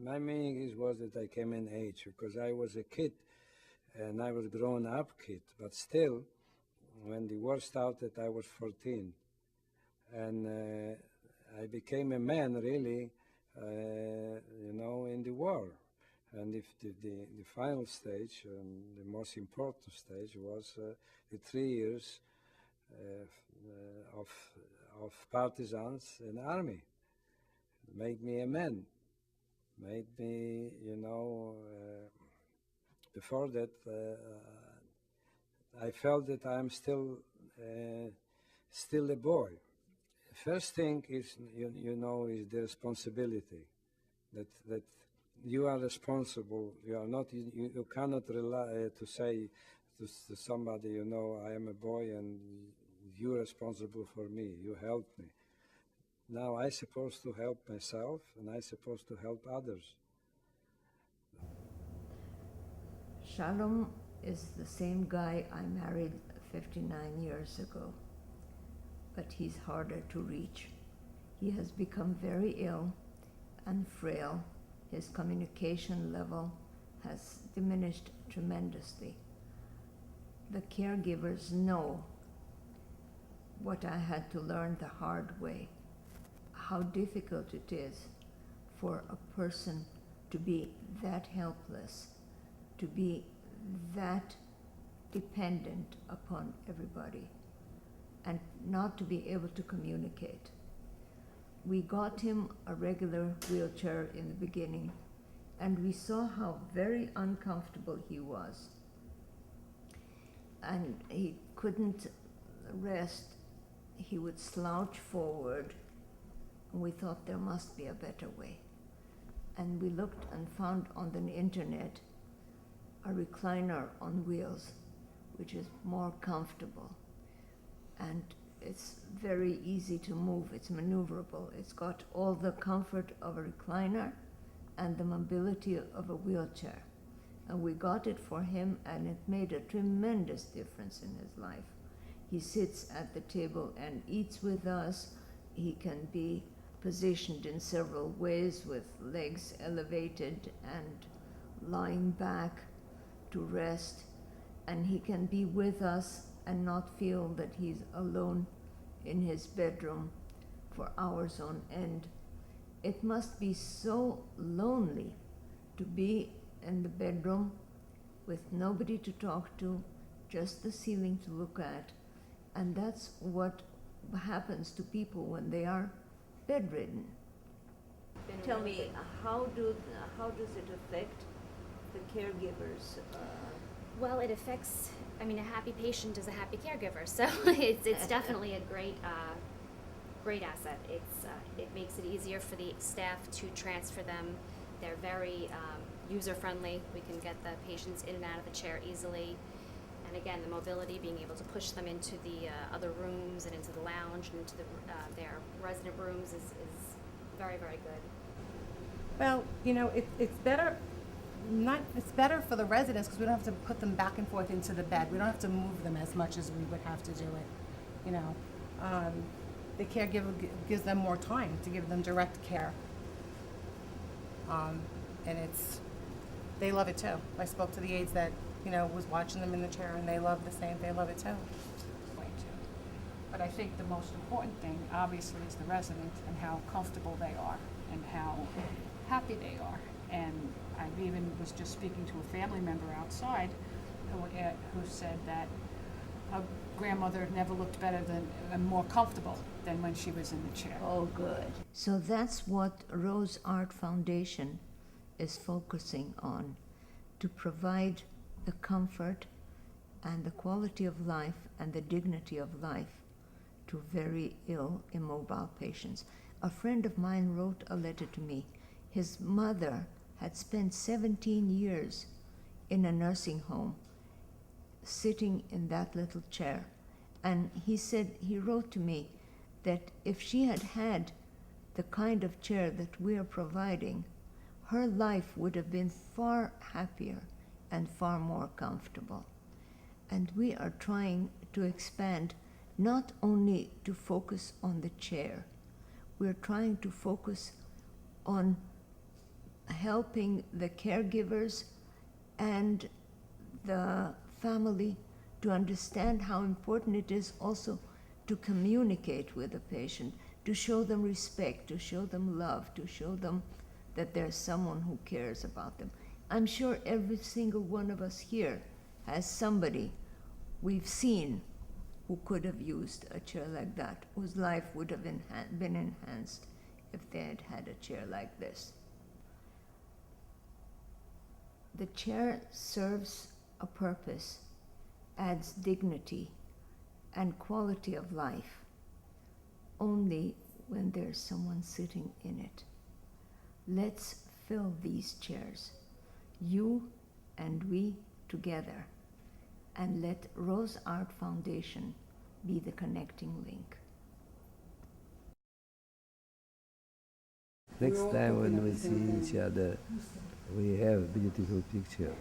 My meaning was that I came in age because I was a kid and I was grown-up kid, but still, when the war started, I was 14. And I became a man, really, in the war. And if the final stage, the most important stage, was the 3 years of partisans in the army. It made me a man. Made me, before that, I felt that I'm still a boy. First thing is, is the responsibility. That you are responsible. You are not. You cannot rely to say to somebody, I am a boy and you're responsible for me. You help me. Now I'm supposed to help myself and I'm supposed to help others. Shalom is the same guy I married 59 years ago, but he's harder to reach. He has become very ill and frail. His communication level has diminished tremendously. The caregivers know what I had to learn the hard way, how difficult it is for a person to be that helpless, to be that dependent upon everybody, and not to be able to communicate. We got him a regular wheelchair in the beginning, and we saw how very uncomfortable he was. And he couldn't rest. He would slouch forward, and we thought there must be a better way. And we looked and found on the internet a recliner on wheels, which is more comfortable. And it's very easy to move, it's maneuverable. It's got all the comfort of a recliner and the mobility of a wheelchair. And we got it for him, and it made a tremendous difference in his life. He sits at the table and eats with us. He can be positioned in several ways with legs elevated and lying back to rest. And he can be with us and not feel that he's alone in his bedroom for hours on end. It must be so lonely to be in the bedroom with nobody to talk to, just the ceiling to look at. And that's what happens to people when they are bedridden. Tell me, how does it affect the caregivers? Well, it affects, a happy patient is a happy caregiver, so it's definitely a great asset. It makes it easier for the staff to transfer them. They're very user-friendly. We can get the patients in and out of the chair easily. And again, the mobility, being able to push them into the other rooms and into the lounge and into their resident rooms is very, very good. Well, it's better. It's better for the residents because we don't have to put them back and forth into the bed. We don't have to move them as much as we would have to do it. The caregiver gives them more time to give them direct care. And they love it too. I spoke to the aides that, was watching them in the chair, and they love it too. But I think the most important thing, obviously, is the resident and how comfortable they are and how happy they are. And I even was just speaking to a family member outside who said that her grandmother never looked better and more comfortable than when she was in the chair. Oh, good. So that's what Rose Art Foundation is focusing on, to provide the comfort and the quality of life and the dignity of life to very ill, immobile patients. A friend of mine wrote a letter to me. His mother had spent 17 years in a nursing home, sitting in that little chair. And he wrote to me that if she had had the kind of chair that we are providing, her life would have been far happier and far more comfortable. And we are trying to expand, not only to focus on the chair, we're trying to focus on helping the caregivers and the family to understand how important it is also to communicate with the patient, to show them respect, to show them love, to show them that there's someone who cares about them. I'm sure every single one of us here has somebody we've seen who could have used a chair like that, whose life would have been enhanced if they had had a chair like this. The chair serves a purpose, adds dignity and quality of life only when there's someone sitting in it. Let's fill these chairs, you and we together, and let Rose Art Foundation be the connecting link. Next time when we see each other, we have beautiful picture.